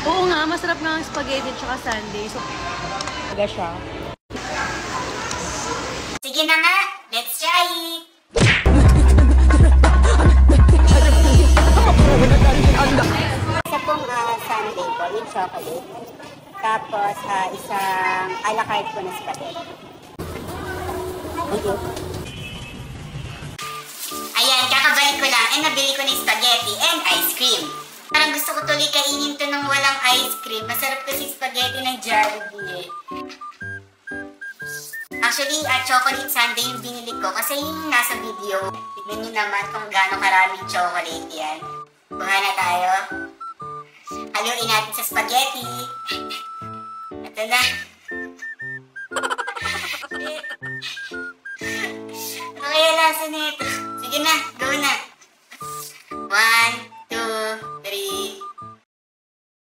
Oo nga, masarap nga ang spaghetti tsaka sundae. So, talaga siya. Sige na nga, let's try it! Isa pong sundae po, yung chocolate. Tapos isang a la carte po na spaghetti. Thank you. Ayan, kakabalik ko lang. Nabili ko na yung spaghetti and ice cream. Parang gusto ko tuloy kainin to nung walang ice cream. Masarap kasi spaghetti ng Jollibee eh. Actually, chocolate sundae yung binili ko kasi yung nasa video. Tignan nyo naman kung gaano karaming chocolate yan. Buha na tayo. Haluin natin sa spaghetti. Ito na. Ano kaya lasa nito? Sige na, go na. 1,